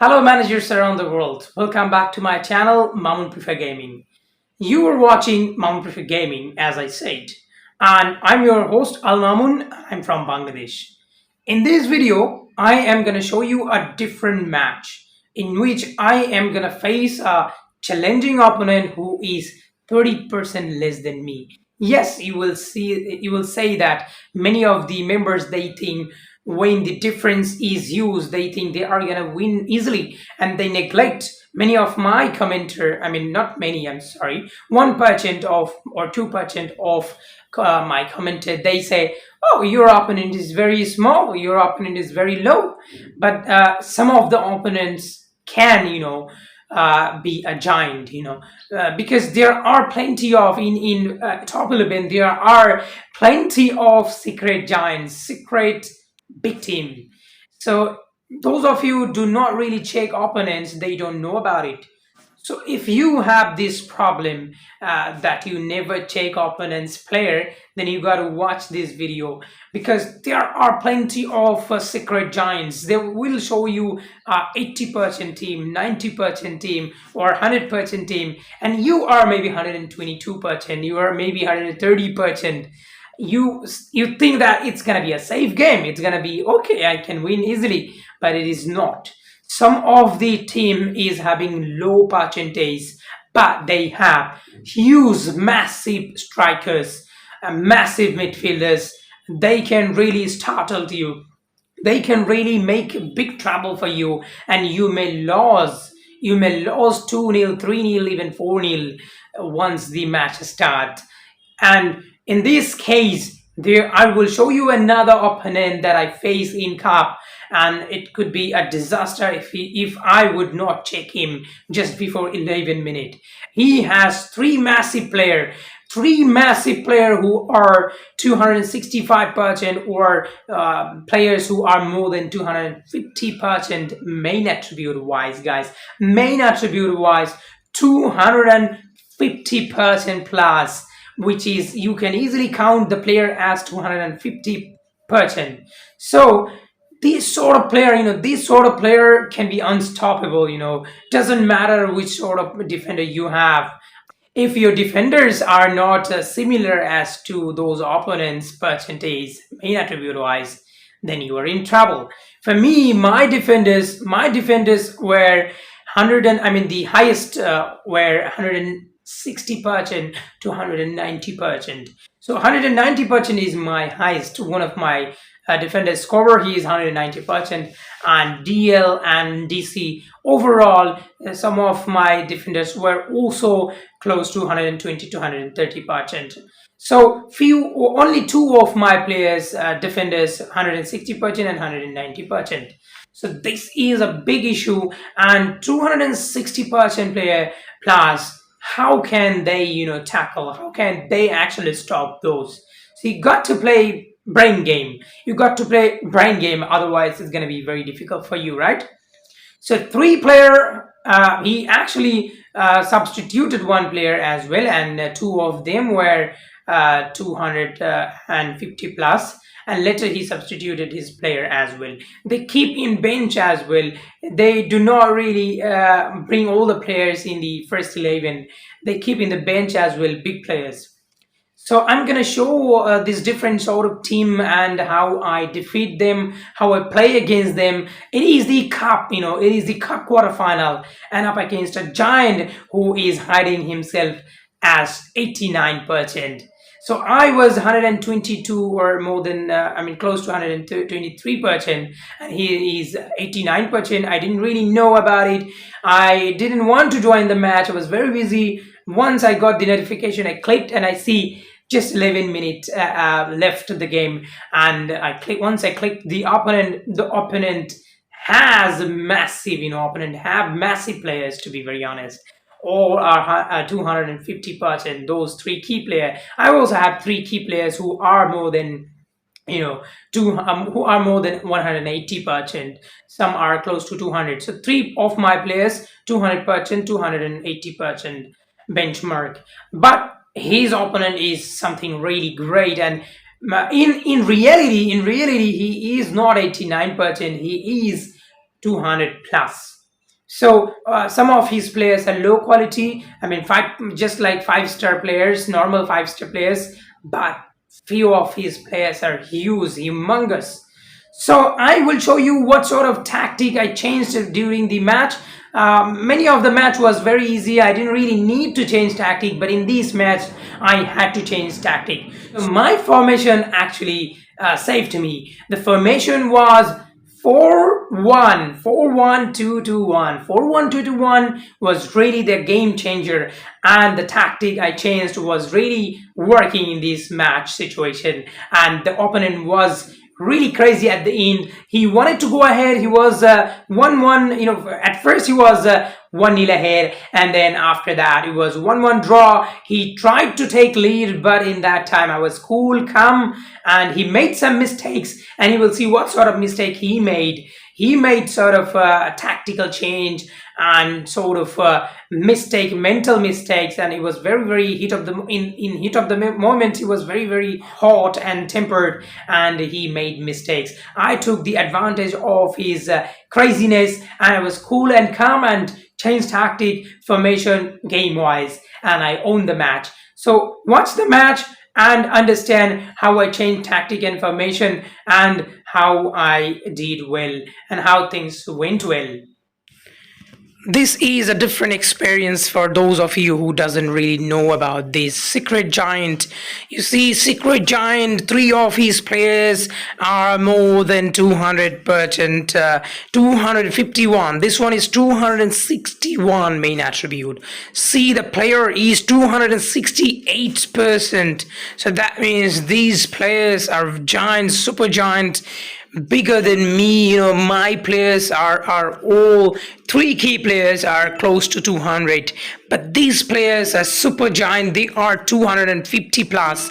Hello managers around the world. Welcome back to my channel Mamun Prefer Gaming. You are watching Mamun Prefer Gaming as I said, and I'm your host Al Mamun. I'm from Bangladesh. In this video, I am going to show you a different match in which I am going to face a challenging opponent who is 30% less than me. Yes, you will say that many of the members they think when the difference is used, they think they are going to win easily and they neglect many of my commenter. I mean, not many, I'm sorry, 1% of or 2% of my commenter. They say, oh, your opponent is very small, your opponent is very low. But some of the opponents can, be a giant, because there are plenty of in top 11. There are plenty of secret giants, secret big team. So those of you who do not really check opponents, they don't know about it. So if you have this problem that you never check opponent's player, then you got to watch this video because there are plenty of secret giants. They will show you 80% team, 90% team, or 100% team, and you are maybe 122%. You are maybe 130%. You think that it's gonna be a safe game. It's gonna be okay. I can win easily, but it is not. Some of the team is having low percentage, but they have huge, massive strikers, massive midfielders. They can really startle you. They can really make big trouble for you, and you may lose. You may lose 2-0, 3-0, even 4-0 once the match starts. And in this case, there I will show you another opponent that I face in cup, and it could be a disaster if I would not check him just before 11 minutes. He has three massive player who are 265% or players who are more than 250% main attribute wise, guys. Main attribute wise, 250% plus, which is you can easily count the player as 250%. So this sort of player can be unstoppable. Doesn't matter which sort of defender you have. If your defenders are not similar as to those opponents percentage main attribute wise, then you are in trouble. For me, my defenders were 100, and I mean the highest were 160% to 190%. So 190% is my highest. One of my defenders scorer, he is 190%, and DL and DC overall, some of my defenders were also close to 120 to 130%. So only two of my players, defenders, 160% and 190%. So this is a big issue, and 260% player plus, how can they tackle, how can they actually stop those? So you got to play brain game. Otherwise it's going to be very difficult for you, right? So three player, he actually substituted one player as well, and two of them were 250 plus, and later he substituted his player as well. They keep in bench as well. They do not really bring all the players in the first 11. They keep in the bench as well, big players. So I'm going to show this different sort of team and how I defeat them, how I play against them. It is the cup, it is the cup quarterfinal, and up against a giant who is hiding himself as 89%. So I was 122 or more than, close to 123%, and he is 89%. I didn't really know about it. I didn't want to join the match. I was very busy. Once I got the notification, I clicked and I see just 11 minutes left of the game, and once I clicked, the opponent has massive, opponent have massive players, to be very honest. All are 250%. Those three key players. I also have three key players who are more than who are more than 180%. Some are close to 200. So three of my players 200%, 280% benchmark. But his opponent is something really great, and in reality he is not 89%. He is 200 plus. So some of his players are low quality. I mean, just like five-star players, normal five-star players, but few of his players are huge, humongous. So I will show you what sort of tactic I changed during the match. Many of the match was very easy. I didn't really need to change tactic, but in this match, I had to change tactic. So my formation actually saved me. The formation was 4-1, 4-1, 2-2-1. 4-1, 2-2-1 was really the game changer, and the tactic I changed was really working in this match situation. And the opponent was really crazy at the end. He wanted to go ahead. He was 1-1. At first he was 1-0 ahead, and then after that it was 1-1 draw. He tried to take lead, but in that time I was cool, calm, and he made some mistakes. And you will see what sort of mistake he made. He made sort of a tactical change and sort of mental mistakes, and he was very, very heat of the in heat of the moment. He was very, very hot and tempered, and he made mistakes. I took the advantage of his craziness, and I was cool and calm and changed tactic, formation, game wise, and I owned the match. So watch the match and understand how I changed tactic and formation, and how I did well, and how things went well. This is a different experience for those of you who doesn't really know about this secret giant. You see, secret giant, three of his players are more than 200%, 251. This one is 261 main attribute. See, the player is 268%. So that means these players are giants, super giants, bigger than me. My players are all, three key players are close to 200, but these players are super giant. They are 250 plus,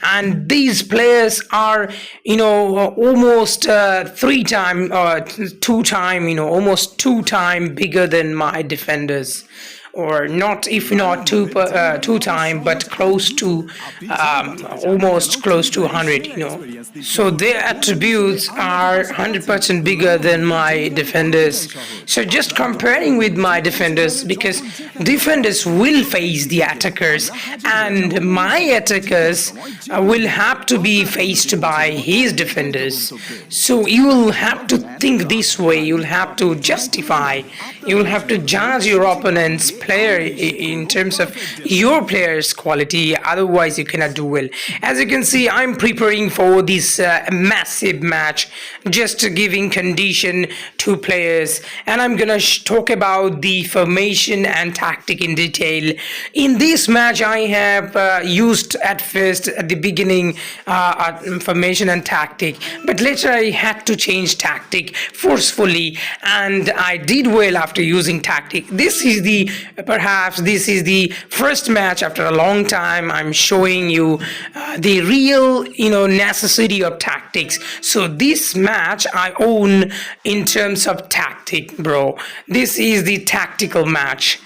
and these players are almost three time or two time, almost two time bigger than my defenders, or not, if not two time, but close to almost close to 100. So their attributes are 100% bigger than my defenders. So just comparing with my defenders, because defenders will face the attackers, and my attackers will have to be faced by his defenders. So you will have to think this way. You'll have to justify, you will have to judge your opponent's player in terms of your player's quality. Otherwise you cannot do well. As you can see, I'm preparing for this massive match, just giving condition to players, and I'm gonna talk about the formation and tactic in detail. In this match I have used at first, at the beginning, formation and tactic, but later I had to change tactic forcefully, and I did well after using tactic. Perhaps this is the first match after a long time I'm showing you the real necessity of tactics. So this match I own in terms of tactic, bro. This is the tactical match.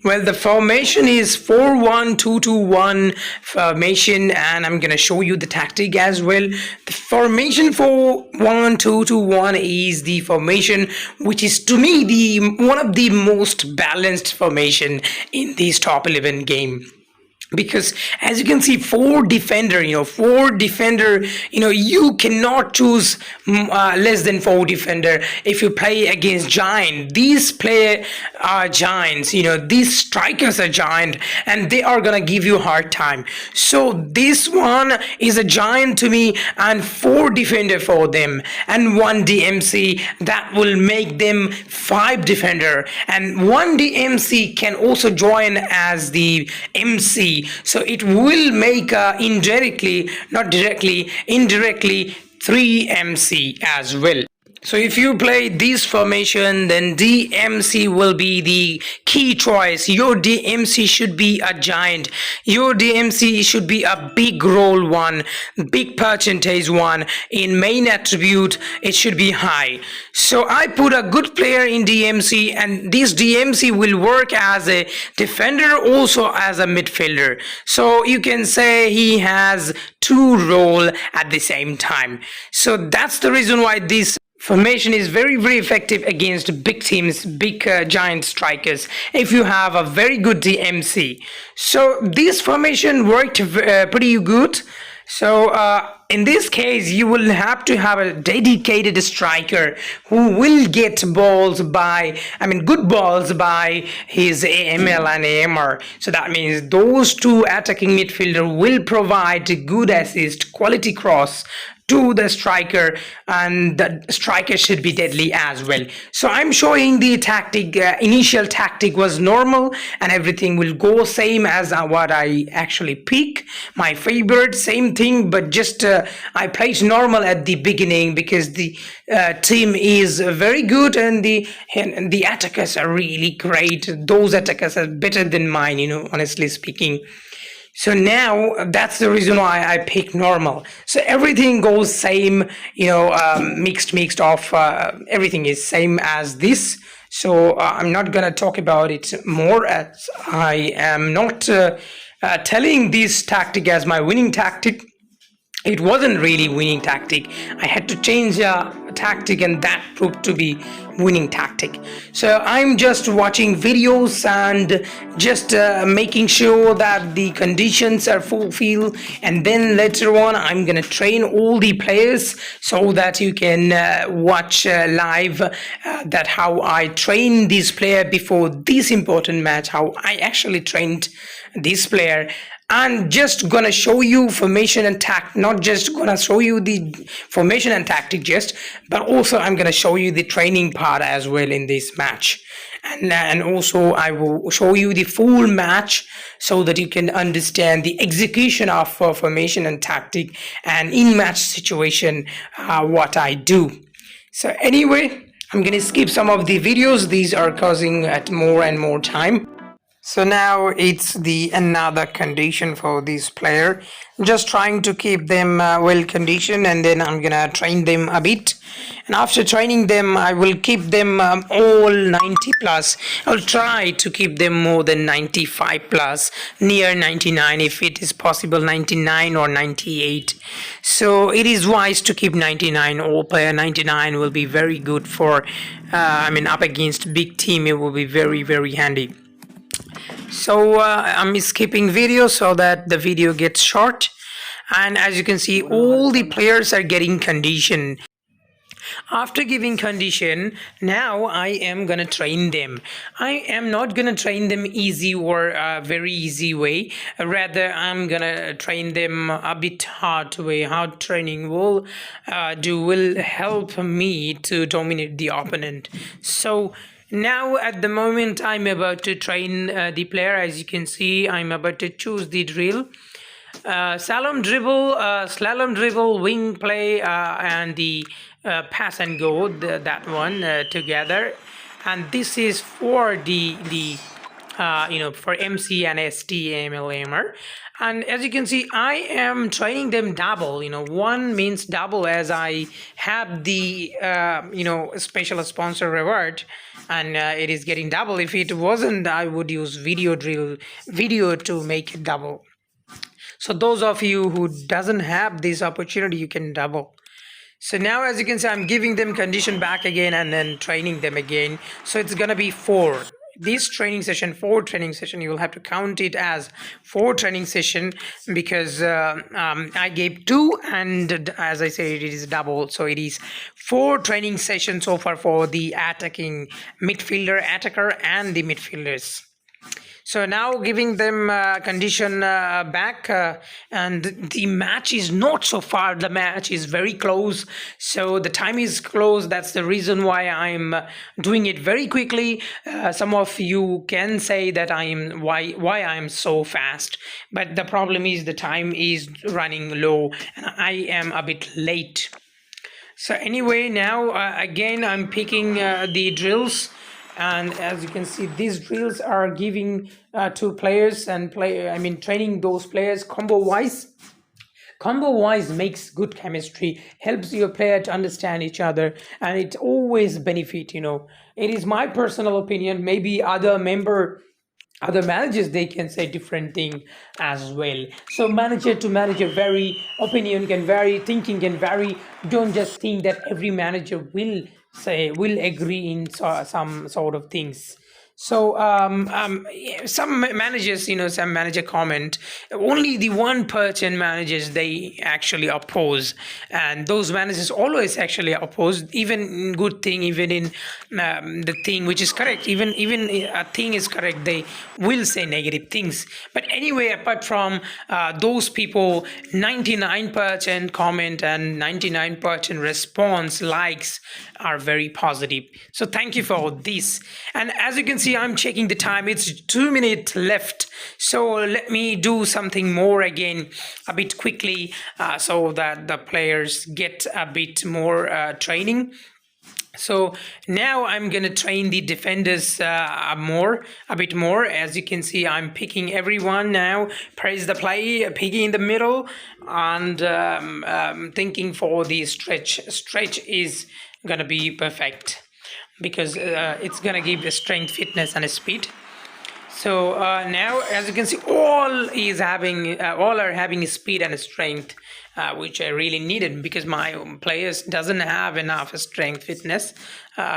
Well, the formation is 4-1-2-2-1 formation, and I'm gonna show you the tactic as well. The formation 4-1-2-2-1 is the formation which is, to me, the one of the most balanced formation in this top 11 game. Because as you can see, four defender, you cannot choose less than four defender if you play against giant. These players are giants, these strikers are giant, and they are gonna give you a hard time. So this one is a giant to me, and four defender for them, and one DMC that will make them five defender, and one DMC can also join as the MC. So it will make indirectly 3 MC as well. So if you play this formation, then DMC will be the key choice. Your DMC should be a giant. Your DMC should be a big role one, big percentage one. In main attribute, it should be high. So I put a good player in DMC, and this DMC will work as a defender, also as a midfielder. So you can say he has two roles at the same time. So that's the reason why this Formation is very, very effective against big teams, big giant strikers, if you have a very good DMC. So this formation worked pretty good. So in this case, you will have to have a dedicated striker who will get balls by, I mean, good balls by his AML and AMR. So that means those two attacking midfielder will provide good assist, quality cross to the striker, and the striker should be deadly as well. So I'm showing the tactic. Initial tactic was normal, and everything will go same as what I actually pick. My favorite, same thing, but just I played normal at the beginning because the team is very good, and the attackers are really great. Those attackers are better than mine, honestly speaking. So now that's the reason why I pick normal. So everything goes same, mixed off. Everything is same as this. So I'm not gonna talk about it more, as I am not telling this tactic as my winning tactic. It wasn't really winning tactic. I had to change a tactic, and that proved to be winning tactic. So I'm just watching videos and just making sure that the conditions are fulfilled, and then later on I'm gonna train all the players so that you can watch live that how I train this player before this important match, how I actually trained this player. I'm just gonna show you formation and tactic, not just gonna show you the formation and tactic just, but also I'm gonna show you the training part as well in this match. And also I will show you the full match so that you can understand the execution of formation and tactic, and in match situation what I do. So anyway, I'm gonna skip some of the videos. These are causing at more and more time. So now it's the another condition for this player. Just trying to keep them well conditioned, and then I'm gonna train them a bit. And after training them, I will keep them all 90 plus. I'll try to keep them more than 95 plus, near 99 if it is possible, 99 or 98. So it is wise to keep 99. All player 99 will be very good for, up against big team. It will be very, very handy. So I'm skipping video so that the video gets short, and as you can see, all the players are getting condition. After giving condition, now I am gonna train them. I am not gonna train them easy or a very easy way. Rather, I'm gonna train them a bit hard way. Hard training will help me to dominate the opponent. So now at the moment I'm about to train the player. As you can see, I'm about to choose the drill. Slalom dribble, wing play, and the pass and go, that one together. And this is for for MC and ST AML. And as you can see, I am training them double. One means double, as I have the special sponsor reward, and it is getting double. If it wasn't, I would use video to make it double. So those of you who doesn't have this opportunity, you can double. So now, as you can see, I'm giving them condition back again and then training them again. So it's gonna be 4. This training session, 4 training session, you will have to count it as 4 training session, because I gave 2, and as I said, it is double. So it is 4 training sessions so far for the attacking midfielder, attacker, and the midfielders. So now giving them condition back, and the match is not so far. The match is very close. So the time is close. That's the reason why I'm doing it very quickly. Some of you can say that why I'm so fast, but the problem is the time is running low, and I am a bit late. So anyway, now again I'm picking the drills. And as you can see, these drills are giving to players and training those players combo wise. Combo wise makes good chemistry, helps your player to understand each other, and it always benefit. It is my personal opinion. Maybe other member other managers, they can say different thing as well. So manager to manager vary, opinion can vary, thinking can vary. Don't just think that every manager will agree in some sort of things. So yeah, managers, some manager comment only the 1% managers they actually oppose, and those managers always actually oppose, even in good thing, even in the thing which is correct, even a thing is correct, they will say negative things. But anyway, apart from those people, 99% comment and 99% response likes are very positive. So thank you for this. And as you can see, I'm checking the time, it's 2 minutes left. So let me do something more again a bit quickly, so that the players get a bit more training. So now I'm going to train the defenders a bit more. As you can see, I'm picking everyone now. Press the play, picking in the middle, and thinking for the stretch. Stretch is going to be perfect because it's going to give the strength, fitness, and speed. So now, as you can see, all are having speed and strength, which I really needed because my players doesn't have enough strength, fitness,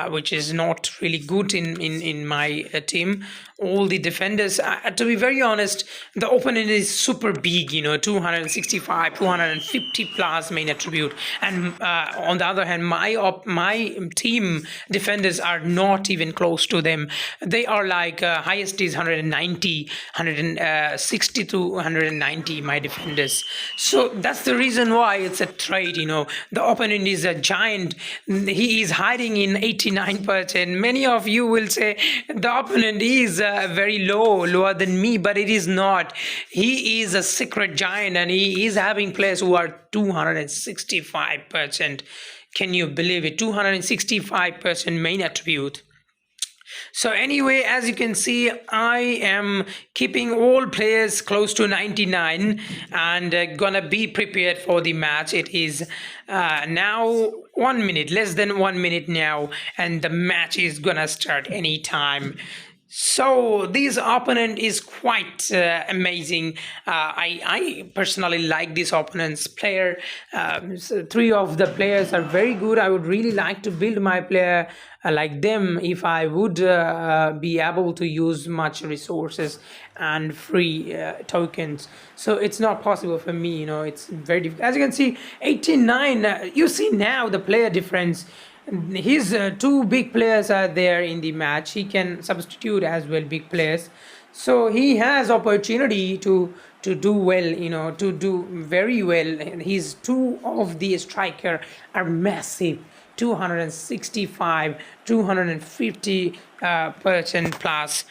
which is not really good in my team. All the defenders, to be very honest, the opponent is super big, 265, 250 plus main attribute, and on the other hand, my team defenders are not even close to them. They are like highest is 190, 160 to 190, my defenders. So that's the reason why it's a trade. The opponent is a giant. He is hiding in 89%. Many of you will say the opponent is very lower than me, but it is not. He is a secret giant, and he is having players who are 265%. Can you believe it? 265% main attribute. So anyway, as you can see, I am keeping all players close to 99 and gonna be prepared for the match. It is now 1 minute, less than 1 minute now, and the match is gonna start anytime. So this opponent is quite amazing. I personally like this opponent's player. So 3 of the players are very good. I would really like to build my player like them if I would be able to use much resources and free tokens. So it's not possible for me. It's very difficult. As you can see, 89. You see now the player difference. His 2 big players are there in the match. He can substitute as well big players, so he has opportunity to do well, to do very well. His 2 of the striker are massive, 265, 250 percent plus.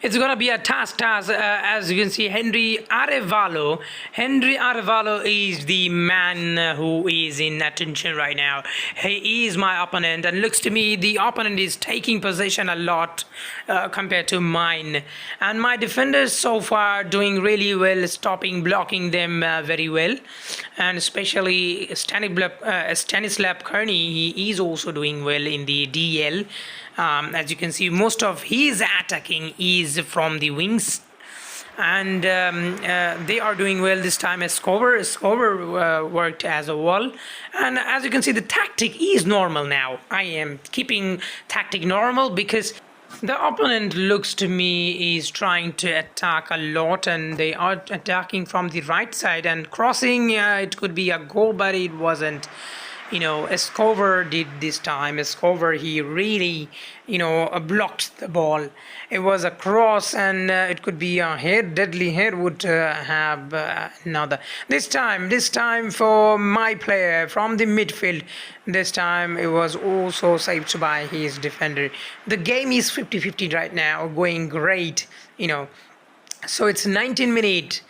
It's gonna be a task. As you can see, Henry Arevalo. Henry Arevalo is the man who is in attention right now. He is my opponent, and looks to me the opponent is taking possession a lot compared to mine. And my defenders so far doing really well, stopping, blocking them very well, and especially Stanislav Kearney. He is also doing well in the DL. As you can see, most of his attacking is from the wings, and they are doing well this time. Escobar worked as a wall, and as you can see, the tactic is normal now. I am keeping tactic normal because the opponent looks to me is trying to attack a lot, and they are attacking from the right side and crossing. It could be a goal, but it wasn't. Escobar did this time. Escobar, he really, blocked the ball. It was a cross, and it could be a head. Deadly head would have another. This time for my player from the midfield. This time it was also saved by his defender. The game is 50-50 right now, going great. So it's 19 minutes.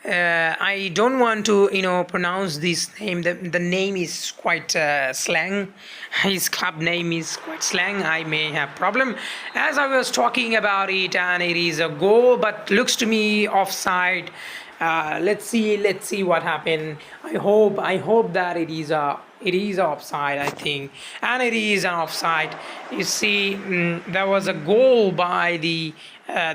I don't want to, pronounce this name. The name is quite slang. His club name is quite slang. I may have problem. As I was talking about it, and it is a goal, but looks to me offside. Let's see what happened. I hope that it is a it is offside, I think, and it is an offside. You see, there was a goal by the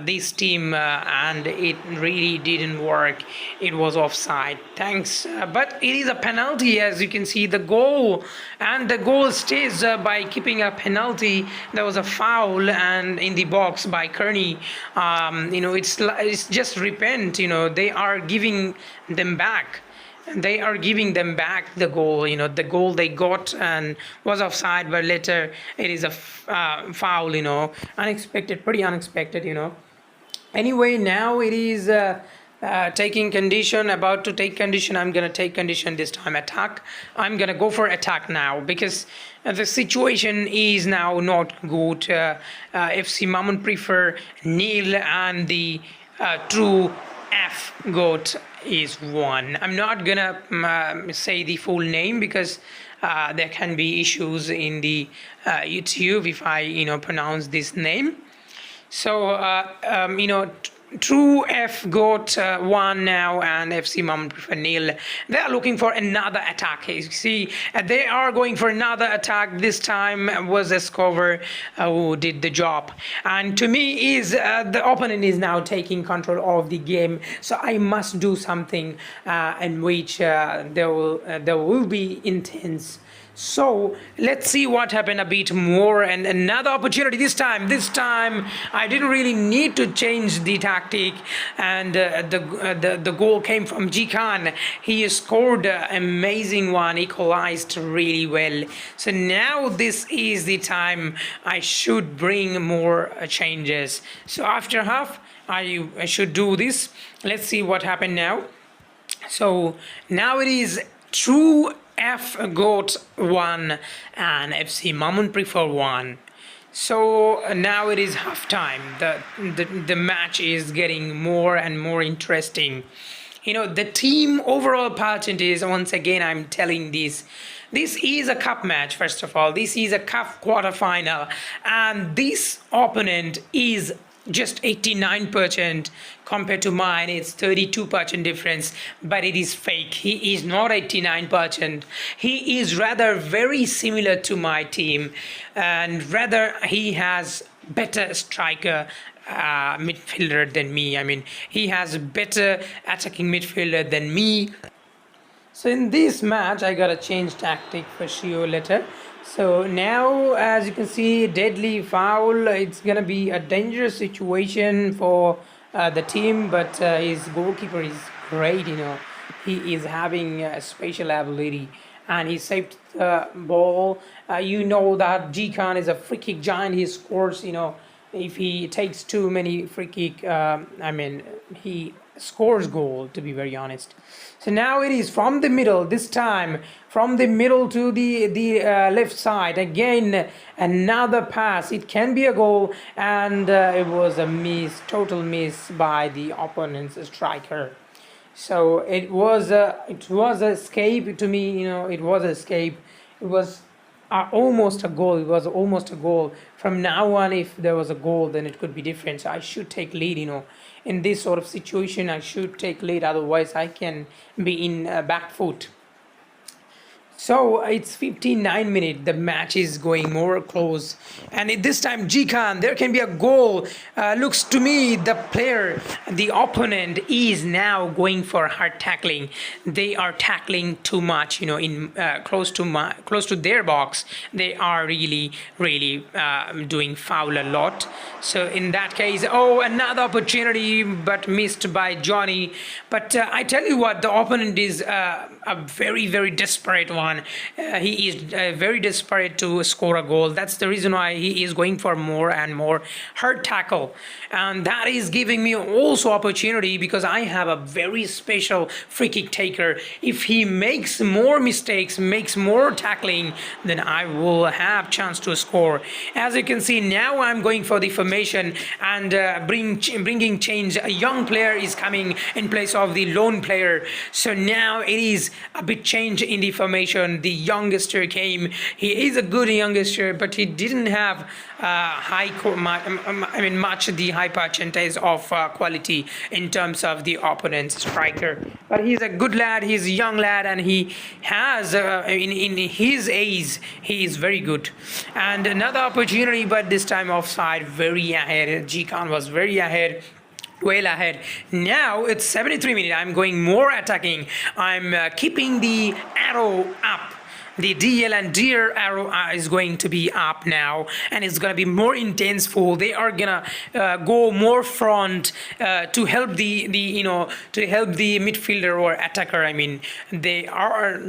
this team, and it really didn't work. It was offside. Thanks, but it is a penalty, as you can see. The goal and the goal stays by keeping a penalty. There was a foul and in the box by Kearney. It's just repent. They are giving them back. They are giving them back the goal. The goal they got and was offside, but later it is a foul. Unexpected, pretty unexpected. Anyway, now it is taking condition, about to take condition. I'm gonna take condition this time. Attack. I'm gonna go for attack now because the situation is now not good. FC Mamun prefer nil, and the true F goat is one. I'm not gonna say the full name because there can be issues in the YouTube if I pronounce this name. So True F got one now, and FC Mum prefer nil. They are looking for another attack. You see, they are going for another attack. This time was Escobar who did the job. And to me, is the opponent is now taking control of the game. So I must do something in which there will be intense. So let's see what happened a bit more, and another opportunity this time. I didn't really need to change the tactic, and the goal came from Jikan. He scored an amazing one, equalized really well. So now this is the time I should bring more changes. So after half I should do this. Let's see what happened now. So now it is True F got 1 and FC Mamun prefer 1. So now it is half time. The match is getting more and more interesting. The team overall pattern is, once again I'm telling this is a cup match. First of all, this is a cup quarterfinal, and this opponent is just 89% compared to mine. It's 32% difference, but it is fake. He is not 89%. He is rather very similar to my team, and rather he has better striker midfielder than me. I mean, he has better attacking midfielder than me. So in this match I gotta change tactic for sure later. So now, as you can see, deadly foul. It's gonna be a dangerous situation for the team, but his goalkeeper is great. He is having a special ability, and he saved the ball. That G Khan is a free kick giant. He scores. If he takes too many free kick, he scores goal, to be very honest. So now it is from the middle, this time from the middle to the left side. Again, another pass. It can be a goal, and it was a total miss by the opponent's striker. So it was escape to me. It was escape. It was almost a goal. It was almost a goal. From now on, if there was a goal, then it could be different. So I should take lead. In this sort of situation, I should take lead. Otherwise, I can be in back foot. So it's 59 minutes. The match is going more close, and this time Jikan, there can be a goal. Looks to me the opponent is now going for hard tackling. They are tackling too much, in close to their box. They are really doing foul a lot. So in that case, another opportunity, but missed by Johnny. But I tell you what, the opponent is a very desperate one. He is very desperate to score a goal. That's the reason why he is going for more and more hard tackle, and that is giving me also opportunity because I have a very special free kick taker. If he makes more mistakes, makes more tackling, then I will have chance to score. As you can see, now I'm going for the formation and bringing change. A young player is coming in place of the lone player. So now it is a bit change in the formation. mentioned, the youngster came. He is a good youngster, but he didn't have much the high percentage of quality in terms of the opponent's striker. But he's a good lad. He's a young lad, and he has in his age he is very good. And another opportunity, but this time offside, very ahead. G Khan was very ahead, well ahead. Now it's 73 minutes. I'm going more attacking. I'm keeping the arrow up. The DL and DR arrow is going to be up now, and it's going to be more intense. They are gonna go more front to help the midfielder or attacker. I mean, they are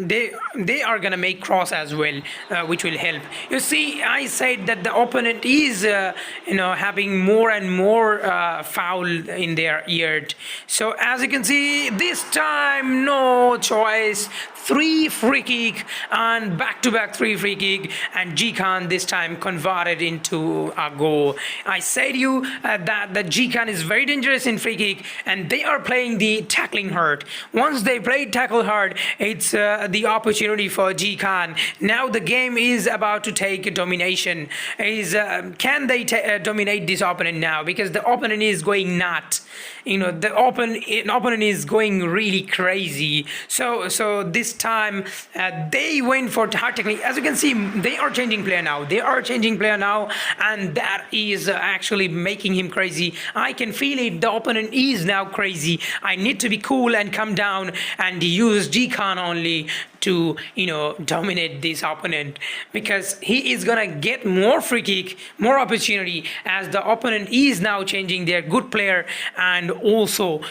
gonna make cross as well, which will help. You see, I said that the opponent is having more and more foul in their yard. So as you can see, this time no choice. 3 free kick and back-to-back 3 free kick, and G Khan this time converted into a goal. I said you that G Khan is very dangerous in free kick, and they are playing the tackling hard. Once they play tackle hard, it's the opportunity for G Khan. Now the game is about to take domination. Can they dominate this opponent now? Because the opponent is going nuts. The opponent is going really crazy. So this time they went for hard technique. As you can see, they are changing player now. And that is actually making him crazy. I can feel it. The opponent is now crazy. I need to be cool and come down and use G Khan only to dominate this opponent, because he is gonna get more free kick, more opportunity, as the opponent is now changing their good player and also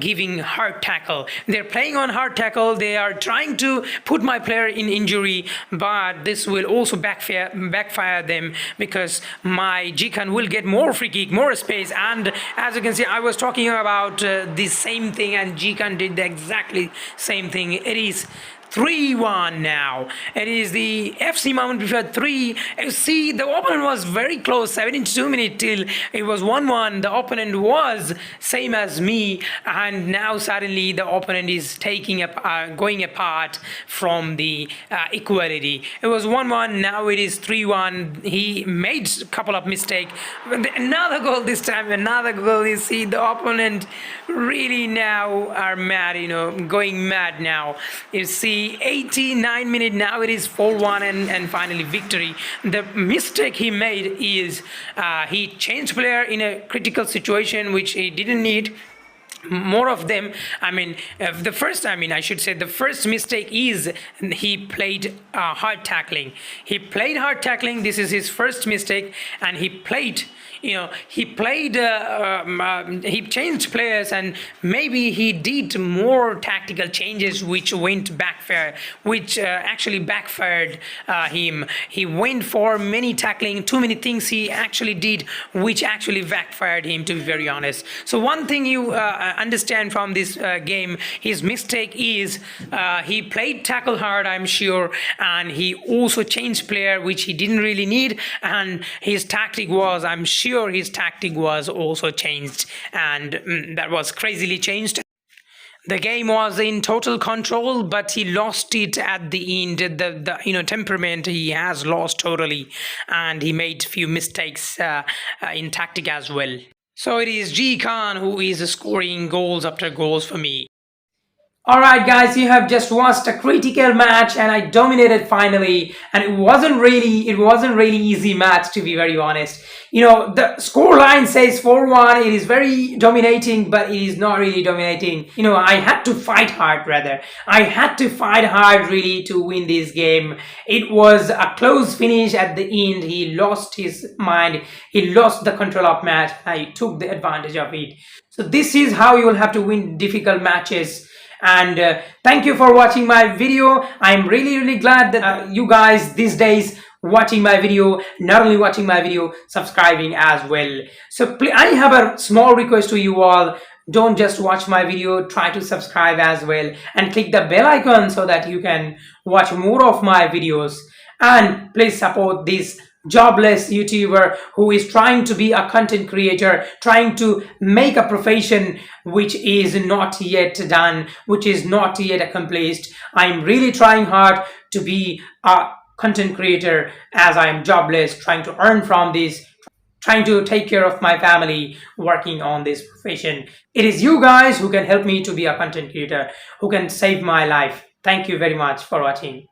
giving hard tackle. They're playing on hard tackle. They are trying to put my player in injury, but this will also backfire them, because my G Khan will get more free kick, more space. And as you can see, I was talking about the same thing, and G Khan did the exactly same thing. It is 3-1 now. It is the FC Mammoon Preferred 3. You see, the opponent was very close, 72 minutes till it was 1-1. The opponent was same as me, and now suddenly the opponent is going apart from the equality. It was 1-1, now it is 3-1. He made a couple of mistakes. Another goal this time, another goal. You see, the opponent really now are mad, going mad now. You see, 89 minutes, now it is 4-1 and finally victory. The mistake he made is he changed player in a critical situation which he didn't need. More of them. The first mistake is he played hard tackling. This is his first mistake, and he changed players, and maybe he did more tactical changes which actually backfired him. He went for many tackling, too many things he actually did which actually backfired him, to be very honest. So one thing you understand from this game, his mistake is he played tackle hard, I'm sure, and he also changed player which he didn't really need, and his tactic was also changed, and that was crazily changed. The game was in total control, but he lost it at the end. The temperament he has lost totally, and he made few mistakes in tactic as well. So it is G Khan who is scoring goals after goals for me. Alright guys, you have just watched a critical match, and I dominated finally, and it wasn't really easy match, to be very honest. The score line says 4-1. It is very dominating, but it is not really dominating. I had to fight hard, rather. I had to fight hard really to win this game. It was a close finish at the end. He lost his mind. He lost the control of match. I took the advantage of it. So this is how you will have to win difficult matches. And thank you for watching my video. I'm really glad that you guys these days watching my video, not only watching my video, subscribing as well. So I have a small request to you all. Don't just watch my video, try to subscribe as well, and click the bell icon so that you can watch more of my videos. And please support this jobless YouTuber who is trying to be a content creator, trying to make a profession which is not yet done, which is not yet accomplished. I'm really trying hard to be a content creator as I am jobless, trying to earn from this, trying to take care of my family, working on this profession. It is you guys who can help me to be a content creator, who can save my life. Thank you very much for watching.